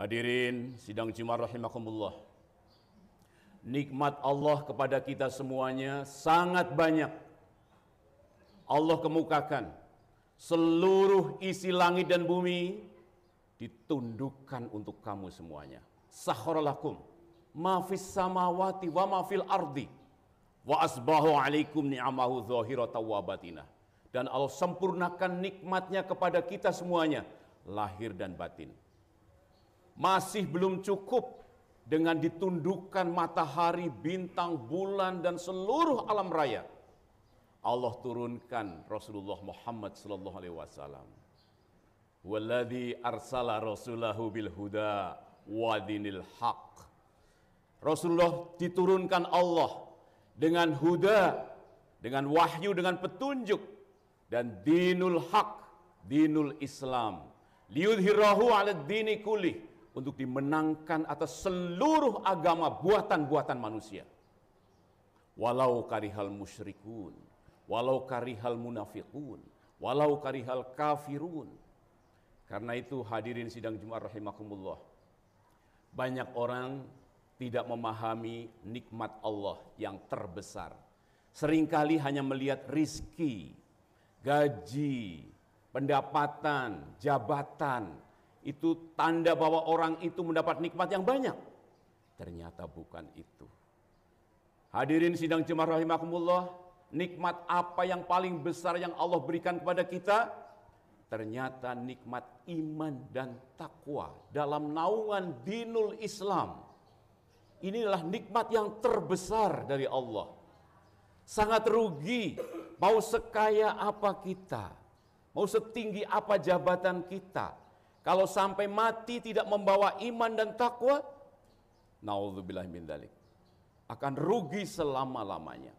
Hadirin sidang Jumat rahimakumullah. Nikmat Allah kepada kita semuanya sangat banyak. Allah kemukakan seluruh isi langit dan bumi ditundukkan untuk kamu semuanya. Sakharalakum ma fis samawati wa ma fil ardi wa asbahu alaikum ni'amahu zahiratan wa batinah. Dan Allah sempurnakan nikmatnya kepada kita semuanya, lahir dan batin. Masih belum cukup dengan ditundukkan matahari, bintang, bulan, dan seluruh alam raya. Allah turunkan Rasulullah Muhammad sallallahu alaihi wasallam. Walladzi arsala rasulahu bil huda wa dinil haq. Rasulullah diturunkan Allah dengan huda, dengan wahyu, dengan petunjuk, dan dinul haq, dinul Islam. Liyudhirahu 'ala dini kullih, untuk dimenangkan atas seluruh agama buatan-buatan manusia. Walau karihal musyrikun, walau karihal munafiqun, walau karihal kafirun. Karena itu hadirin sidang Jumat rahimakumullah, banyak orang tidak memahami nikmat Allah yang terbesar. Seringkali hanya melihat rizki, gaji, pendapatan, jabatan, itu tanda bahwa orang itu mendapat nikmat yang banyak. Ternyata bukan itu. Hadirin sidang jemaah rahimakumullah, nikmat apa yang paling besar yang Allah berikan kepada kita? Ternyata nikmat iman dan takwa dalam naungan dinul Islam. Inilah nikmat yang terbesar dari Allah. Sangat rugi, mau sekaya apa kita, mau setinggi apa jabatan kita, kalau sampai mati tidak membawa iman dan takwa, naudzubillah min dzalik, akan rugi selama-lamanya.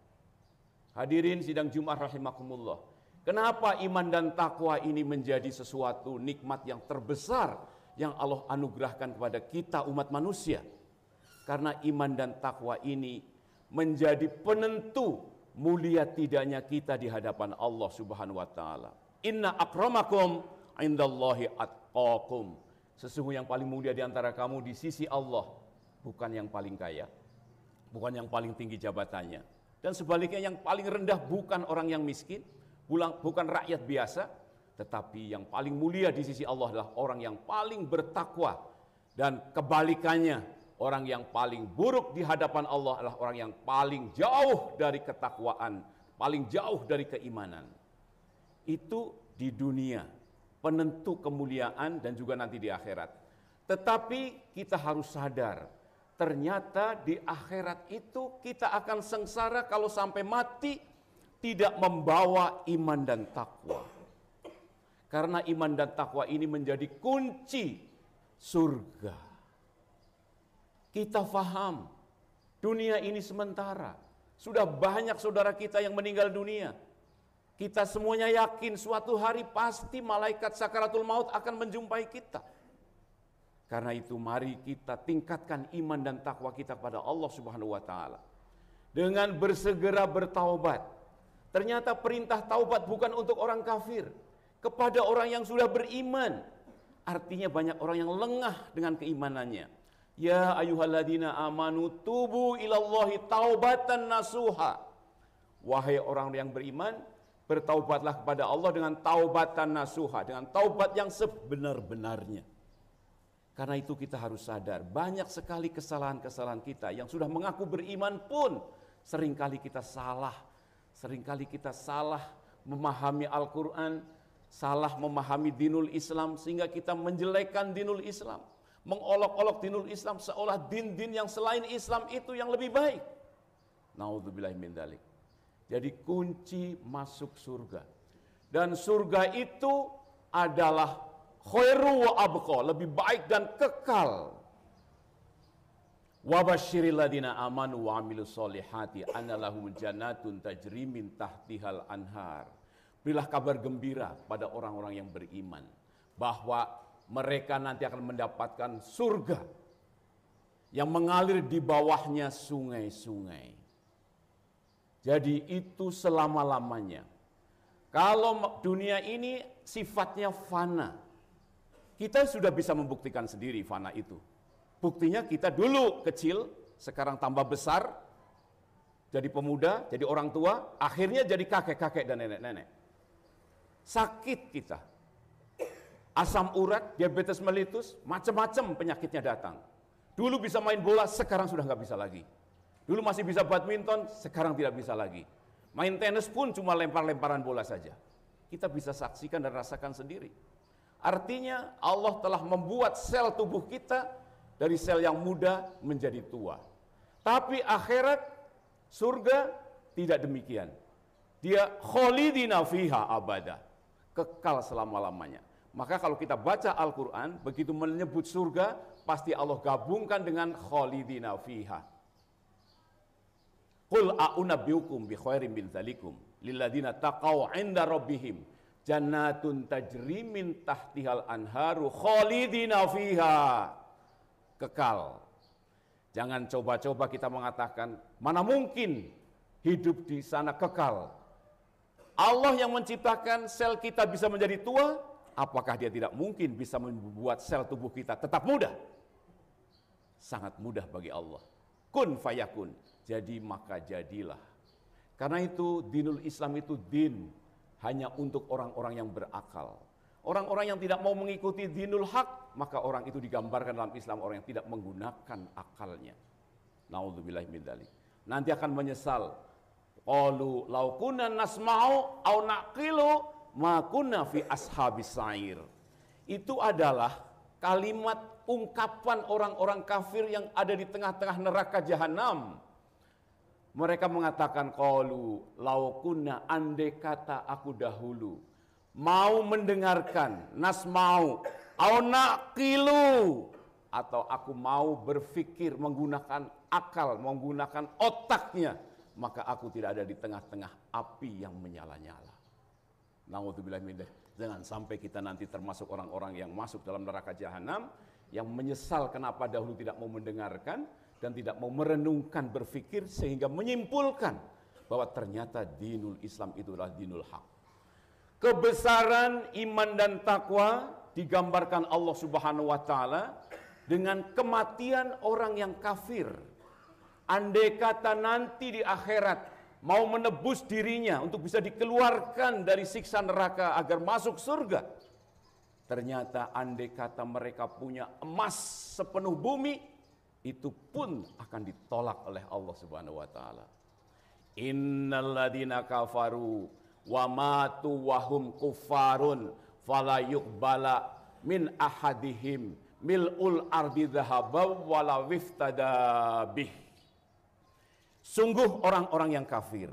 Hadirin sidang Jumat rahimakumullah, kenapa iman dan takwa ini menjadi sesuatu nikmat yang terbesar yang Allah anugerahkan kepada kita umat manusia? Karena iman dan takwa ini menjadi penentu mulia tidaknya kita di hadapan Allah Subhanahu wa taala. Inna akramakum indallahi atqakum. Sesungguhnya yang paling mulia di antara kamu di sisi Allah bukan yang paling kaya, bukan yang paling tinggi jabatannya, dan sebaliknya yang paling rendah bukan orang yang miskin, bukan rakyat biasa, tetapi yang paling mulia di sisi Allah adalah orang yang paling bertakwa, dan kebalikannya, orang yang paling buruk di hadapan Allah adalah orang yang paling jauh dari ketakwaan, paling jauh dari keimanan. Itu di dunia, penentu kemuliaan dan juga nanti di akhirat. Tetapi kita harus sadar, ternyata di akhirat itu kita akan sengsara kalau sampai mati tidak membawa iman dan takwa. Karena iman dan takwa ini menjadi kunci surga. Kita faham, dunia ini sementara. Sudah banyak saudara kita yang meninggal dunia. Kita semuanya yakin suatu hari pasti malaikat sakaratul maut akan menjumpai kita. Karena itu mari kita tingkatkan iman dan takwa kita kepada Allah Subhanahu wa taala. Dengan bersegera bertaubat. Ternyata perintah taubat bukan untuk orang kafir, kepada orang yang sudah beriman. Artinya banyak orang yang lengah dengan keimanannya. Ya ayyuhalladzina amanu tubu ilallahi taubatan nasuha. Wahai orang yang beriman, bertaubatlah kepada Allah dengan taubatan nasuha, dengan taubat yang sebenar-benarnya. Karena itu kita harus sadar, banyak sekali kesalahan-kesalahan kita yang sudah mengaku beriman pun seringkali kita salah. Seringkali kita salah memahami Al-Quran, salah memahami dinul Islam, sehingga kita menjelekkan dinul Islam, mengolok-olok dinul Islam seolah din-din yang selain Islam itu yang lebih baik. Naudzubillahi min dzalik. Jadi kunci masuk surga. Dan surga itu adalah khairu wa abqa, lebih baik dan kekal. Wa basyiril ladzina amanu wa amilus solihati anna lahum jannatun tajri min tahtihal anhar. Berilah kabar gembira pada orang-orang yang beriman bahwa mereka nanti akan mendapatkan surga yang mengalir di bawahnya sungai-sungai. Jadi itu selama-lamanya. Kalau dunia ini sifatnya fana, Kita sudah bisa membuktikan sendiri fana itu. Buktinya kita dulu kecil, sekarang tambah besar, jadi pemuda, jadi orang tua, akhirnya jadi kakek-kakek dan nenek-nenek. Sakit kita. Asam urat, diabetes mellitus, macam-macam penyakitnya datang. Dulu bisa main bola, sekarang sudah nggak bisa lagi. Dulu masih bisa badminton, sekarang tidak bisa lagi. Main tenis pun cuma lempar-lemparan bola saja. Kita bisa saksikan dan rasakan sendiri. Artinya Allah telah membuat sel tubuh kita dari sel yang muda menjadi tua. Tapi akhirat, surga tidak demikian. Dia kholidina fiha abada, kekal selama-lamanya. Maka kalau kita baca Al-Quran, begitu menyebut surga, pasti Allah gabungkan dengan kholidina fiha. Qul a'unabbiukum bi khairin min dzalikum lilladzina taqaw 'inda rabbihim jannatun tajri min tahtihal anharu kholidina fiha. Kekal. Jangan coba-coba kita mengatakan, mana mungkin hidup di sana kekal. Allah yang menciptakan sel kita bisa menjadi tua, apakah dia tidak mungkin bisa membuat sel tubuh kita tetap muda? Sangat mudah bagi Allah. Kun fayakun, jadi maka jadilah. Karena itu dinul Islam itu din hanya untuk orang-orang yang berakal. Orang-orang yang tidak mau mengikuti dinul haq, maka orang itu digambarkan dalam Islam orang yang tidak menggunakan akalnya. Naudzubillahi min dzalik. Nanti akan menyesal. Qalu law kunna nasma'u aw naqilu ma kunna fi ashabis sa'ir. Itu adalah kalimat ungkapan orang-orang kafir yang ada di tengah-tengah neraka jahanam. Mereka mengatakan qalu law kunna, andai kata aku dahulu mau mendengarkan, nasma'u au naqilu, atau aku mau berpikir menggunakan akal, menggunakan otaknya, maka aku tidak ada di tengah-tengah api yang menyala-nyala. Na'udzubillahi min dzalik. Jangan sampai kita nanti termasuk orang-orang yang masuk dalam neraka jahanam, yang menyesal kenapa dahulu tidak mau mendengarkan dan tidak mau merenungkan, berpikir sehingga menyimpulkan bahwa ternyata dinul Islam itu adalah dinul haq. Kebesaran iman dan takwa digambarkan Allah Subhanahu wa taala dengan kematian orang yang kafir. Andai kata nanti di akhirat mau menebus dirinya untuk bisa dikeluarkan dari siksa neraka agar masuk surga, ternyata andai kata mereka punya emas sepenuh bumi, itu pun akan ditolak oleh Allah Subhanahu wa taala. Innalladzina kafaru wa matu wahum kuffarun fala yuqbala min ahadihim mil'ul ardi dhahabaw wala wiftada bih. Sungguh orang-orang yang kafir,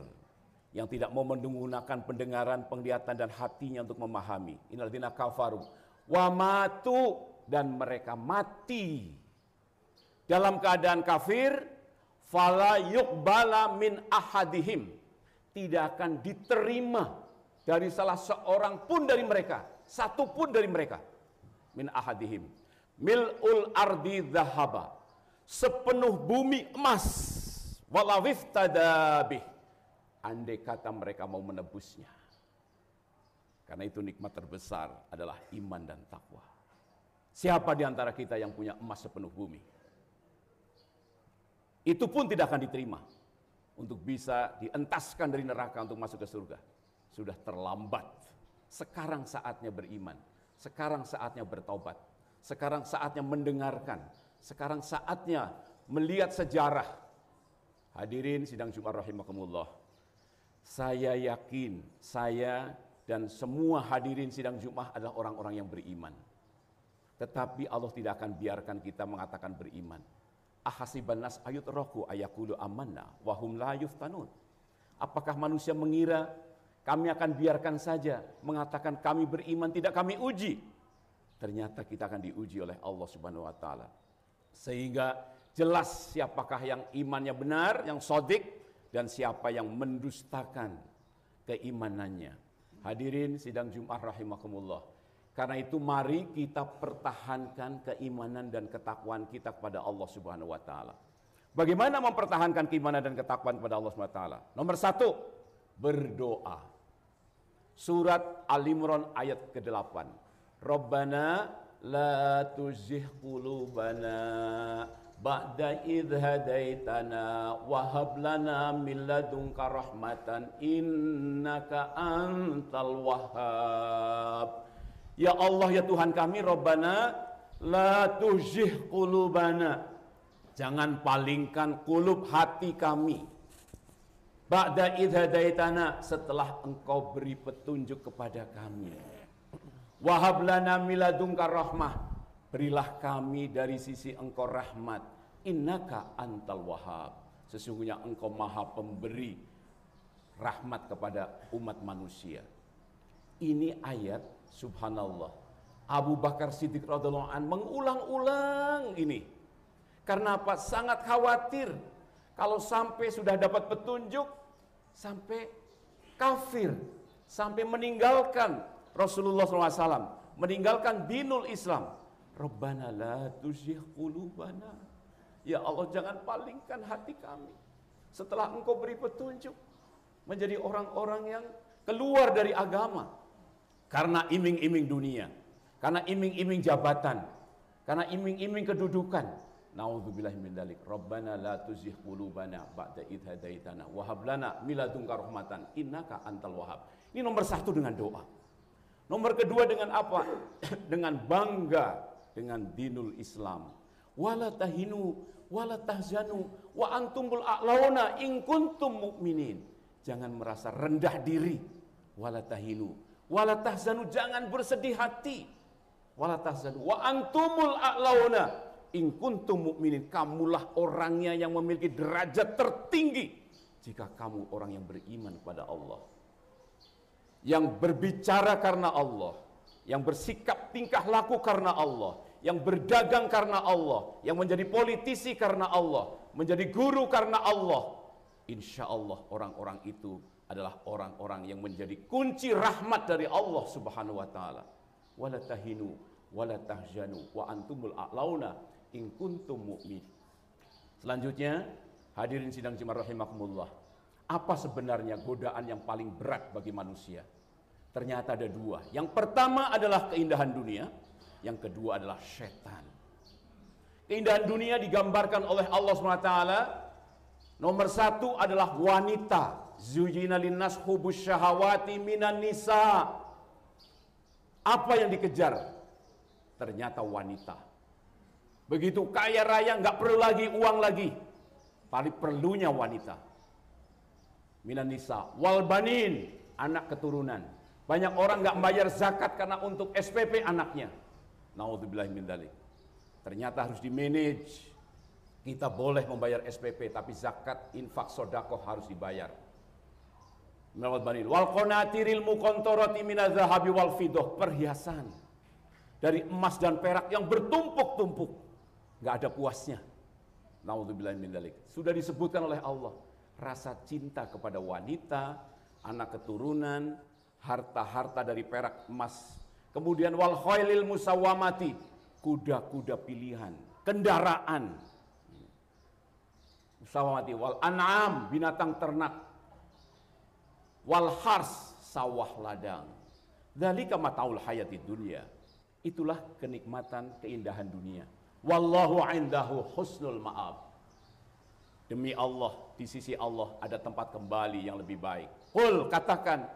yang tidak mau menggunakan pendengaran, penglihatan dan hatinya untuk memahami. Innalladzina kafaru wa matu, dan mereka mati dalam keadaan kafir, fala yuqbala min ahadihim, tidak akan diterima dari salah seorang pun dari mereka, satu pun dari mereka, min ahadihim mil'ul ardi dhahaba, sepenuh bumi emas, wala wiftada bih, andai kata mereka mau menebusnya. Karena itu nikmat terbesar adalah iman dan takwa. Siapa di antara kita yang punya emas sepenuh bumi? Itu pun tidak akan diterima untuk bisa dientaskan dari neraka untuk masuk ke surga. Sudah terlambat. Sekarang saatnya beriman. Sekarang saatnya bertaubat. Sekarang saatnya mendengarkan. Sekarang saatnya melihat sejarah. Hadirin sidang Jumat rahimakumullah. Saya yakin saya dan semua hadirin sidang Jumat adalah orang-orang yang beriman. Tetapi Allah tidak akan biarkan kita mengatakan beriman. Ahasiban nas ayutraku ayaqulu amanna wa hum la yuftanun. Apakah manusia mengira kami akan biarkan saja mengatakan kami beriman, tidak kami uji? Ternyata kita akan diuji oleh Allah Subhanahu wa taala. Sehingga jelas siapakah yang imannya benar, yang shadiq, dan siapa yang mendustakan keimanannya. Hadirin sidang Jumat rahimakumullah. Karena itu mari kita pertahankan keimanan dan ketakwaan kita kepada Allah Subhanahu wa taala. Bagaimana mempertahankan keimanan dan ketakwaan kepada Allah Subhanahu wa taala? Nomor 1, berdoa. Surat Al-Imran ayat ke-8. Rabbana la tuzigh qulubana ba'da idh hadaitana wa hab lana min ladunka rahmatan innaka antal wahhab. Ya Allah, ya Tuhan kami, Rabbana la tuzigh qulubana, jangan palingkan kulub hati kami. Ba'da idh hadaitana, setelah Engkau beri petunjuk kepada kami. Wahab lana min ladunka rahmah, berilah kami dari sisi Engkau rahmat. Innaka antal wahhab, sesungguhnya Engkau maha pemberi rahmat kepada umat manusia. Ini ayat, subhanallah, Abu Bakar Siddiq radhiyallahu anhu mengulang-ulang ini. Karena apa? Sangat khawatir kalau sampai sudah dapat petunjuk, sampai kafir, sampai meninggalkan Rasulullah SAW, meninggalkan dinul Islam. Rabbana la tuzigh qulubana, ya Allah, jangan palingkan hati kami setelah Engkau beri petunjuk menjadi orang-orang yang keluar dari agama karena iming-iming dunia, karena iming-iming jabatan, karena iming-iming kedudukan. Nauzubillahi min dzalik. Rabbana la tuzigh qulubana ba'da idh hadaitana wa hab lana min ladunka rahmatan innaka antal wahhab. Ini nomor satu dengan doa. Nomor kedua dengan apa? Dengan bangga dengan dinul Islam. Wala tahinu wala tahzanu wa antumul a'launa in kuntum mu'minin. Jangan merasa rendah diri. Wala tahinu wala tahzanu, jangan bersedih hati. Wala tahzanu wa antumul a'launa in kuntum mu'minin. Kamulah orangnya yang memiliki derajat tertinggi jika kamu orang yang beriman kepada Allah, yang berbicara karena Allah, yang bersikap tingkah laku karena Allah, yang berdagang karena Allah, yang menjadi politisi karena Allah, menjadi guru karena Allah. Insya Allah orang-orang itu adalah orang-orang yang menjadi kunci rahmat dari Allah Subhanahu wa taala. Wala tahinu wala tahzanu wa antumul a'launa in kuntum mu'min. Selanjutnya, hadirin sidang Jumat rahimakumullah. Apa sebenarnya godaan yang paling berat bagi manusia? Ternyata ada dua. Yang pertama adalah keindahan dunia, yang kedua adalah setan. Keindahan dunia digambarkan oleh Allah SWT. Nomor satu adalah wanita. Zuyyina linnas hubus syahawati minan nisa. Apa yang dikejar? Ternyata wanita. Begitu kaya raya, nggak perlu lagi uang lagi. Paling perlunya wanita. Minan nisa wal banin, anak keturunan. Banyak orang nggak membayar zakat karena untuk SPP anaknya. Naudzubillahi min dzalik. Ternyata harus di-manage. Kita boleh membayar SPP, tapi zakat, infak, sedekah harus dibayar. Wal banin wal qanatiril muqantarati minadz zahabi wal fiddah, perhiasan dari emas dan perak yang bertumpuk-tumpuk. Nggak ada puasnya. Naudzubillahi min dzalik. Sudah disebutkan oleh Allah, rasa cinta kepada wanita, anak keturunan, harta-harta dari perak emas. Kemudian wal khailil musawwamati, kuda-kuda pilihan, kendaraan. Musawwamati wal an'am, binatang ternak. Wal hars, sawah ladang. Dzalika mataul hayatid dunya. Itulah kenikmatan keindahan dunia. Wallahu indahu husnul ma'ab. Demi Allah, di sisi Allah ada tempat kembali yang lebih baik. Qul, katakan,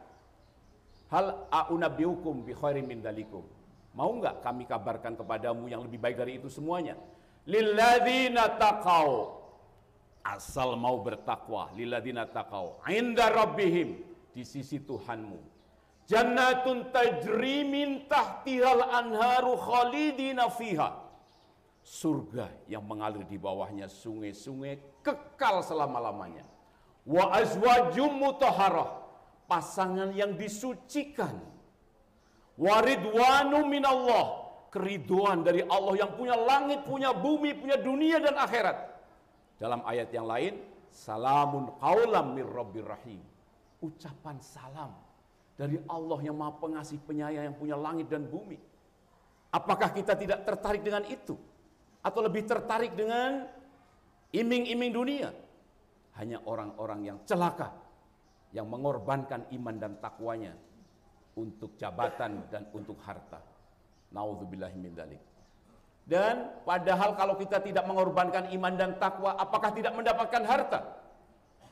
hal a'unabbiukum bi khairin min dzalikum. Mau enggak kami kabarkan kepadamu yang lebih baik dari itu semuanya? Lilladzina taqau, asal mau bertakwa. Lilladzina taqau inda rabbihim, di sisi Tuhanmu. Jannatun tajri min tahtihal anharu khalidina fiha. Surga yang mengalir di bawahnya sungai-sungai kekal selama-lamanya. Wa azwajum mutahharah, pasangan yang disucikan. Wa ridwanu minallah, keriduan dari Allah yang punya langit, punya bumi, punya dunia dan akhirat. Dalam ayat yang lain, salamun qaulam mir rabbir rahim. Ucapan salam dari Allah yang Maha Pengasih Penyayang yang punya langit dan bumi. Apakah kita tidak tertarik dengan itu? Atau lebih tertarik dengan iming-iming dunia? Hanya orang-orang yang celaka, yang mengorbankan iman dan takwanya untuk jabatan dan untuk harta. Nauzubillahi min dzalik. Dan padahal kalau kita tidak mengorbankan iman dan takwa, apakah tidak mendapatkan harta?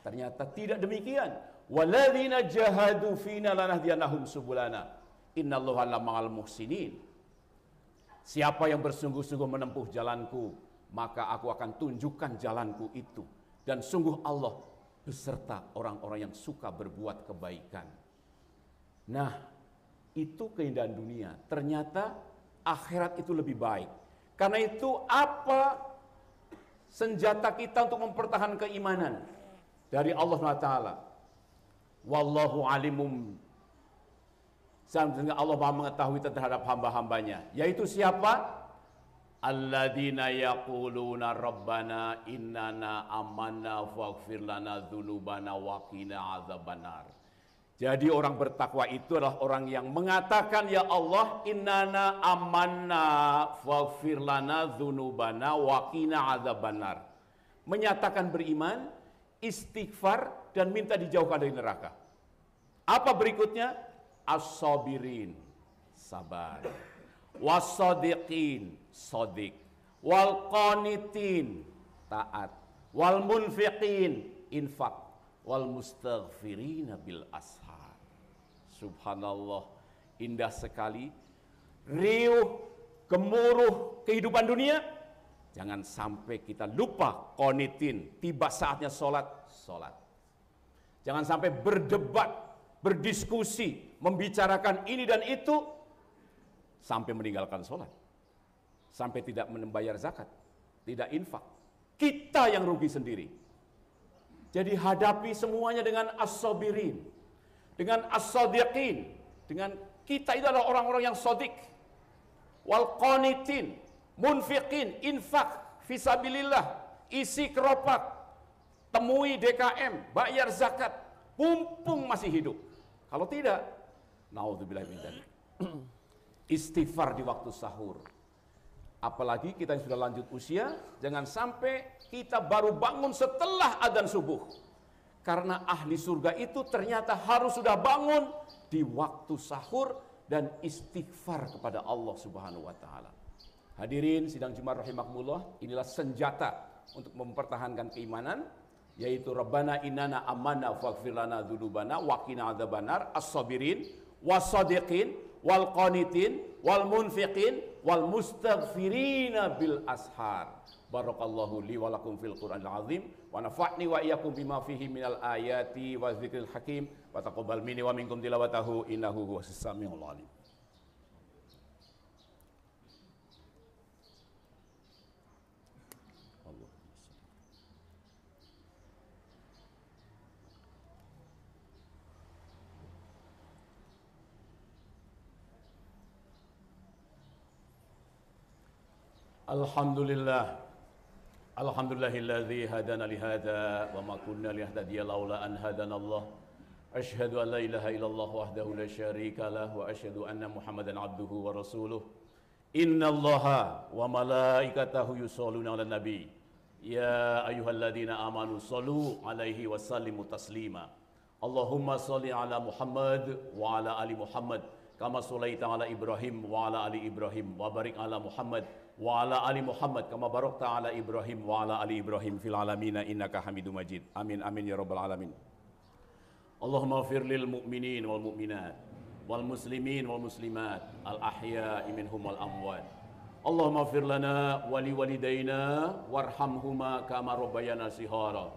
Ternyata tidak demikian. Walladzina jahadu fina lanahdiyannahum subulana. Innallaha lama'al muhsinin. Siapa yang bersungguh-sungguh menempuh jalanku, maka aku akan tunjukkan jalanku itu. Dan sungguh Allah beserta orang-orang yang suka berbuat kebaikan. Nah, itu keindahan dunia. Ternyata akhirat itu lebih baik. Karena itu apa senjata kita untuk mempertahankan keimanan dari Allah SWT? Wallahu alimum. Sehingga Allah Maha mengetahui terhadap hamba-hambanya. Yaitu siapa? Alladzina yaquluna rabbana innana amanna faghfir lana dzunubana wa qina adzabannar. Jadi orang bertakwa itu adalah orang yang mengatakan, ya Allah, innana amanna faghfir lana dzunubana wa qina adzabannar. Menyatakan beriman, istighfar dan minta dijauhkan dari neraka. Apa berikutnya? As-sabirin, sabar. Was-sadiqin, sodik. Wal qanitin, taat. Wal munfiqin, infak. Wal mustaghfirina bil ashar. Subhanallah, indah sekali. Riuh, gemuruh kehidupan dunia. Jangan sampai kita lupa qanitin, tiba saatnya sholat. Jangan sampai berdebat, berdiskusi, membicarakan ini dan itu sampai meninggalkan sholat. Sampai tidak membayar zakat, tidak infak. Kita yang rugi sendiri. Jadi hadapi semuanya dengan as-sabirin, dengan as-sadiqin, dengan kita itu adalah orang-orang yang sodik. Wal qanitin, munfiqin, infak, fisabilillah, isi keropak, temui DKM, bayar zakat, mumpung masih hidup. Kalau tidak, naudzubillah min dzalik. Istighfar di waktu sahur. Apalagi kita yang sudah lanjut usia, jangan sampai kita baru bangun setelah adzan subuh. Karena ahli surga itu ternyata harus sudah bangun di waktu sahur dan istighfar kepada Allah Subhanahu wa taala. Hadirin sidang Jumat rahimakumullah, inilah senjata untuk mempertahankan keimanan, yaitu Rabbana innana amanna faghfir lana dzunubana wa qina adzabannar, as-sabirin was-sadiqin wal qanitin wal munfiqin wal mustaghfirina bil ashar. Barakallahu li wa lakum fil Qur'anil azim wa nafa'ni wa iyyakum bima fihi minal ayati wa dzikril hakim wa taqabbal minni wa minkum tilawatahu innahu huwas samiul alim. Alhamdulillah. Alhamdulillahilladzi hadana li hadza wa ma kunna linahtadiya laula an hadanallah. Asyhadu an la ilaha illallah wahdahu la syarika lah wa asyhadu anna Muhammadan abduhu wa rasuluh. Innallaha wa malaikatahu yusholluna 'alan nabi. Ya ayyuhalladzina amanu shallu 'alaihi wa sallimu taslima. Allahumma shalli 'ala Muhammad wa 'ala ali Muhammad kama shallaita 'ala Ibrahim wa 'ala ali Ibrahim wa barik 'ala Muhammad wa ala ali Muhammad kama barakta ala Ibrahim wa ala ali Ibrahim fil alamin innaka Hamidum Majid. Amin amin ya rabbal alamin. Allahumma ighfir lil mu'minin wal mu'minat wal muslimin wal muslimat al ahya'i minhum wal amwat. Allahumma ighfir lana wa li walidayna warhamhuma kama rabbayana shighara.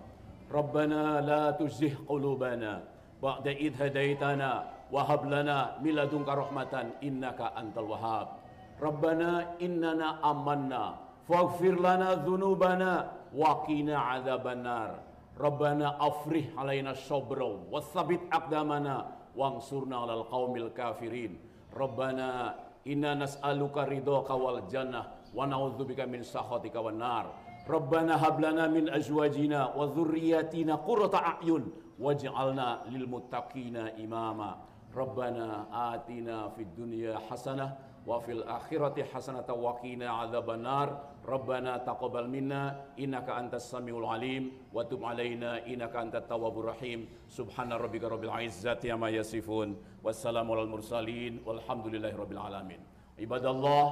Rabbana la tuzigh qulubana ba'da idh hadaitana wa hab lana min ladunka rahmatan innaka antal wahhab. Rabbana innana amanna faghfir lana dzunubana wa qina adzabannar. Rabbana afrih alaina sabra wa tsabbit aqdamana wansurna 'alal qaumil kafirin. Rabbana inna nas'aluka ridhaka wal jannah wa na'udzubika min sakhatika wan nar. Rabbana hab lana min azwajina wa dzurriyyatina qurrata a'yun waj'alna lil muttaqina imama. Rabbana atina fid dunya hasanah wa fil akhirati hasanatan wa qina adzabannar. Rabbana taqabbal minna innaka antas samiul alim wa tub alaina innaka antat tawwabur rahim. Subhana rabbika rabbil izzati amma yasifun wassalamu alal mursalin walhamdulillahi rabbil alamin. Ibadallah,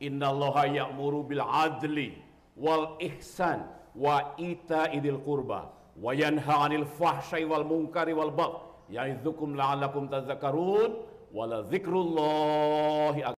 innallaha ya'muru bil adli wal ihsan wa ita'idil qurba wa yanha 'anil fahsya'i wal munkari wal baghi ya'idzukum la'allakum tadhakkarun wa la dzikrullahi